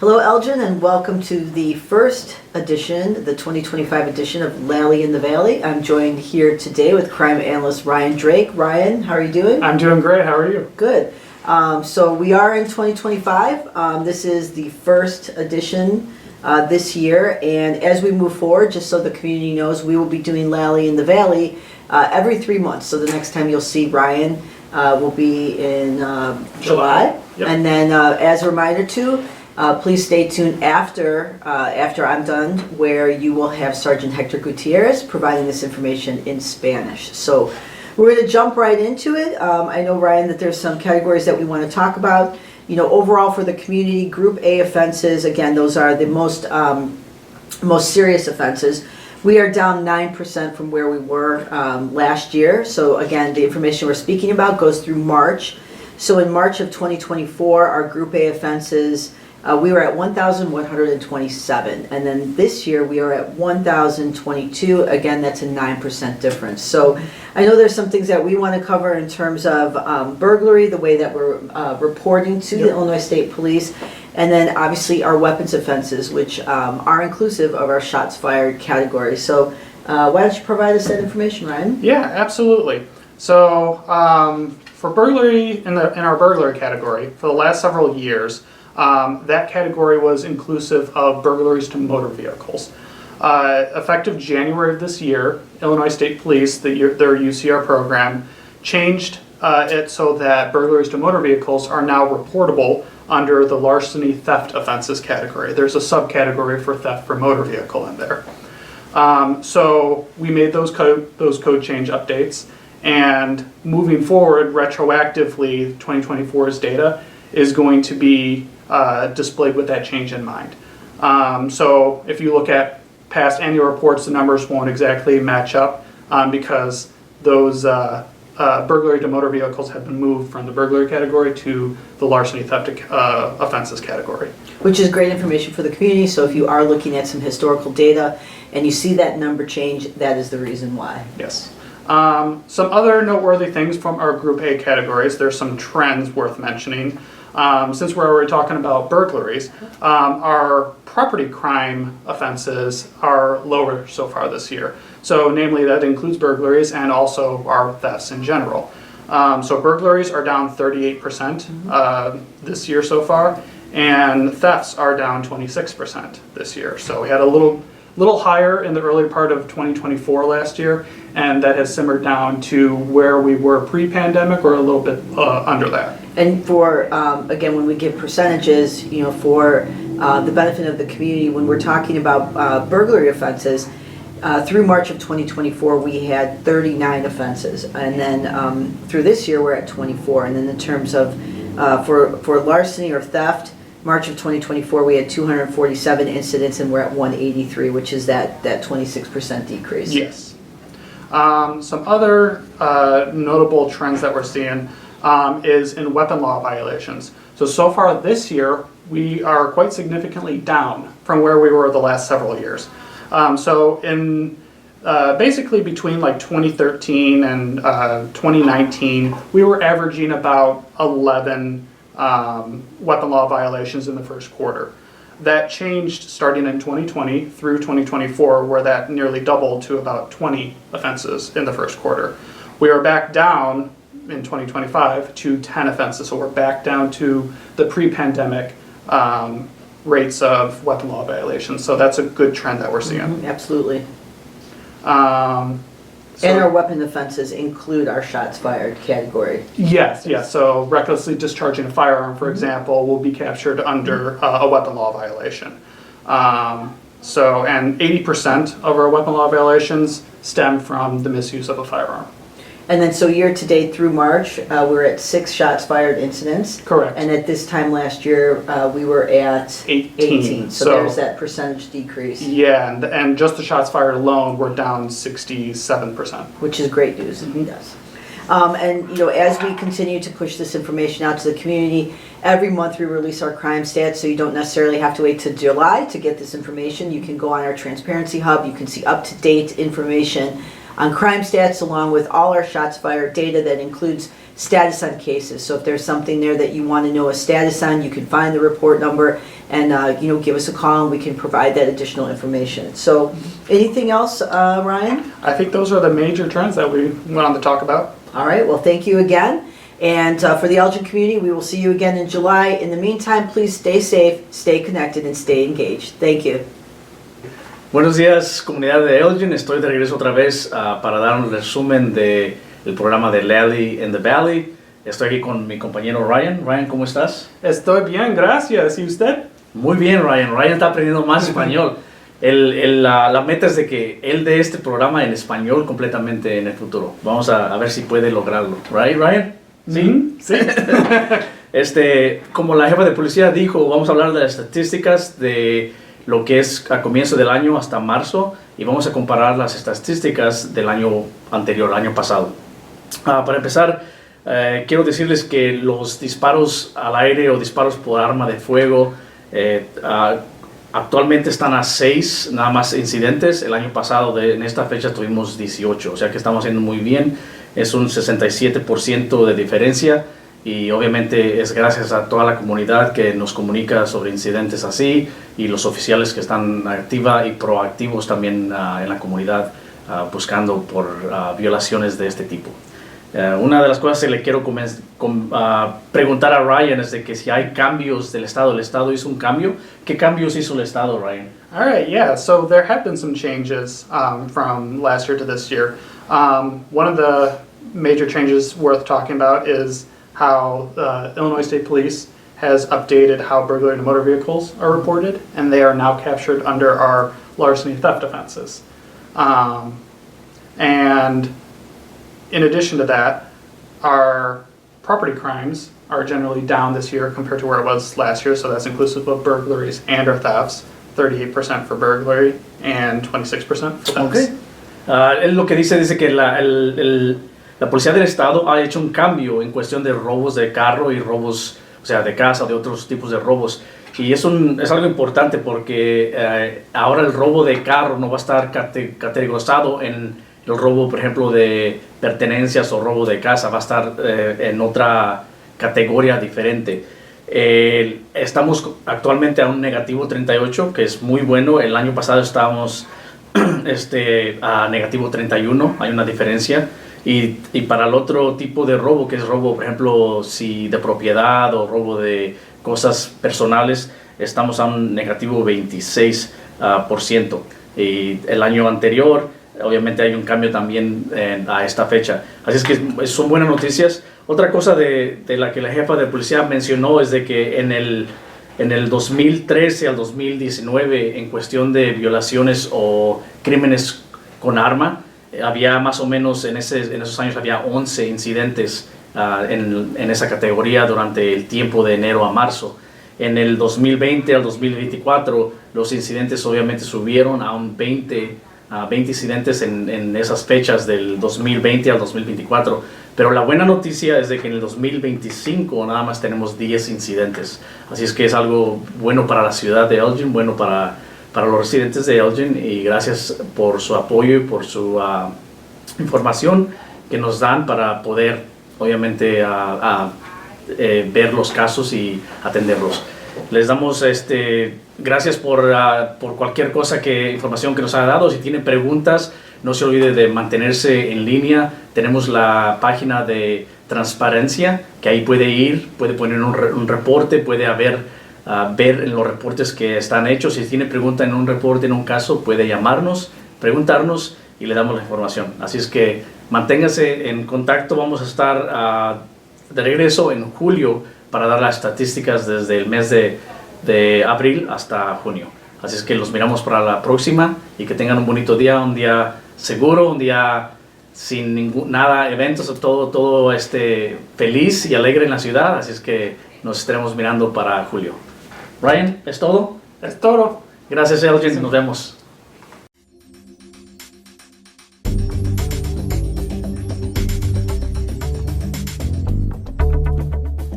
Hello, Elgin, and welcome to the first edition, the 2025 edition of Lalley in the Valley. I'm joined here today with crime analyst Ryan Drake. Ryan, how are you doing? I'm doing great. How are you? Good. So we are in 2025. This is the first edition this year, and as we move forward, just so the community knows, we will be doing Lalley in the Valley every 3 months. So the next time you'll see Ryan will be in July. Yep. And then as a reminder too, please stay tuned after I'm done, where you will have Sergeant Hector Gutierrez providing this information in Spanish. So we're going to jump right into it. I know, Ryan, that there's some categories that we want to talk about. You know, overall for the community, Group A offenses, again, those are the most serious offenses. We are down 9% from where we were last year. So again, the information we're speaking about goes through March. So in March of 2024, our Group A offenses, we were at 1,127, and then this year we are at 1,022. Again, that's a 9% difference. So I know there's some things that we want to cover in terms of burglary, the way that we're reporting to the Illinois State Police, and then obviously our weapons offenses, which are inclusive of our shots fired category. So why don't you provide us that information, Ryan? Yeah, absolutely. So for burglary, in our burglary category, for the last several years, that category was inclusive of burglaries to motor vehicles. Effective January of this year, Illinois State Police, their UCR program, changed it so that burglaries to motor vehicles are now reportable under the larceny theft offenses category. There's a subcategory for theft for motor vehicle in there. So we made those code change updates, and moving forward, retroactively, 2024's data is going to be displayed with that change in mind. So if you look at past annual reports, the numbers won't exactly match up because those burglary to motor vehicles have been moved from the burglary category to the larceny theft offenses category. Which is great information for the community. So if you are looking at some historical data and you see that number change, that is the reason why. Yes. Some other noteworthy things from our Group A categories. There's some trends worth mentioning. Since we're already talking about burglaries, our property crime offenses are lower so far this year. So namely, that includes burglaries and also our thefts in general. So burglaries are down 38% this year so far, and thefts are down 26% this year. So we had a little higher in the early part of 2024 last year, and that has simmered down to where we were pre-pandemic or a little bit under that. And for, again, when we give percentages, you know, for the benefit of the community, when we're talking about burglary offenses, through March of 2024, we had 39 offenses. And then through this year, we're at 24. And then in terms of, for larceny or theft, March of 2024, we had 247 incidents, and we're at 183, which is that 26% decrease. Yes. Some other notable trends that we're seeing is in weapon law violations. So far this year, we are quite significantly down from where we were the last several years. So in basically between like 2013 and 2019, we were averaging about 11 weapon law violations in the first quarter. That changed starting in 2020 through 2024, where that nearly doubled to about 20 offenses in the first quarter. We are back down in 2025 to 10 offenses, so we're back down to the pre-pandemic rates of weapon law violations. So that's a good trend that we're seeing. Mm-hmm, absolutely. And our weapon offenses include our shots fired category. Yes. So recklessly discharging a firearm, for example, will be captured under a weapon law violation. And 80% of our weapon law violations stem from the misuse of a firearm. And then so year to date through March, we're at 6 shots fired incidents. Correct. And at this time last year, we were at 18. So there's that percentage decrease. Yeah, and just the shots fired alone, we're down 67%. Which is great news. Mm-hmm. Yes. And you know, as we continue to push this information out to the community, every month we release our crime stats, so you don't necessarily have to wait till July to get this information. You can go on our Transparency Hub. You can see up-to-date information on crime stats, along with all our shots fired data that includes status on cases. So if there's something there that you want to know a status on, you can find the report number and give us a call and we can provide that additional information. So anything else, Ryan? I think those are the major trends that we went on to talk about. All right, well, thank you again. And for the Elgin community, we will see you again in July. In the meantime, please stay safe, stay connected, and stay engaged. Thank you. Buenos días, comunidad de Elgin. Estoy de regreso otra vez para dar un resumen del programa de Lalley in the Valley. Estoy aquí con mi compañero Ryan. Ryan, ¿cómo estás? Estoy bien, gracias. ¿Y usted? Muy bien, Ryan. Ryan está aprendiendo más español. La meta es de que él dé este programa en español completamente en el futuro. Vamos a ver si puede lograrlo. ¿Right, Ryan? Sí. Como la jefa de policía dijo, vamos a hablar de las estadísticas de lo que es a comienzo del año hasta marzo y vamos a comparar las estadísticas del año anterior, año pasado. Para empezar, quiero decirles que los disparos al aire o disparos por arma de fuego actualmente están a 6 nada más incidentes. El año pasado en esta fecha tuvimos 18, o sea que estamos haciendo muy bien. Es un 67% de diferencia y obviamente es gracias a toda la comunidad que nos comunica sobre incidentes así y los oficiales que están activos y proactivos también en la comunidad buscando por violaciones de este tipo. Una de las cosas que le quiero preguntar a Ryan es de que si hay cambios del Estado. ¿El Estado hizo un cambio? ¿Qué cambios hizo el Estado, Ryan? All right, yeah, so there have been some changes from last year to this year. One of the major changes worth talking about is how the Illinois State Police has updated how burglary to motor vehicles are reported, and they are now captured under our larceny theft offenses. And in addition to that, our property crimes are generally down this year compared to where it was last year, so that's inclusive of burglaries and our thefts, 38% for burglary and 26% for thefts. Okay. Él lo que dice que la policía del estado ha hecho un cambio en cuestión de robos de carro y robos, o sea, de casa o de otros tipos de robos. Y es algo importante porque ahora el robo de carro no va a estar categorizado en el robo, por ejemplo, de pertenencias o robo de casa, va a estar en otra categoría diferente. Estamos actualmente a un negativo 38, que es muy bueno. El año pasado estábamos a negativo 31, hay una diferencia. Y para el otro tipo de robo, que es robo, por ejemplo, si de propiedad o robo de cosas personales, estamos a un negativo 26%. Y el año anterior, obviamente hay un cambio también a esta fecha. Así es que son buenas noticias. Otra cosa de la que la jefa de policía mencionó es de que en el 2013 al 2019, en cuestión de violaciones o crímenes con arma, había más o menos en esos años había 11 incidentes en esa categoría durante el tiempo de enero a marzo. En el 2020 al 2024 los incidentes obviamente subieron a un 20 incidentes en esas fechas del 2020 al 2024. Pero la buena noticia es de que en el 2025 nada más tenemos 10 incidentes. Así es que es algo bueno para la ciudad de Elgin, bueno para los residentes de Elgin, y gracias por su apoyo y por su información que nos dan para poder obviamente ver los casos y atenderlos. Les damos gracias por cualquier información que nos ha dado. Si tienen preguntas, no se olvide de mantenerse en línea. Tenemos la página de transparencia, que ahí puede poner un reporte, puede ver en los reportes que están hechos. Si tiene pregunta en un reporte, en un caso, puede llamarnos, preguntarnos y le damos la información. Así es que manténgase en contacto. Vamos a estar de regreso en julio para dar las estadísticas desde el mes de abril hasta junio. Así es que los miramos para la próxima y que tengan un bonito día, un día seguro, un día sin nada, eventos, todo feliz y alegre en la ciudad. Así es que nos estaremos mirando para julio. Ryan, ¿es todo? Es todo. Gracias, Elgin. Nos vemos.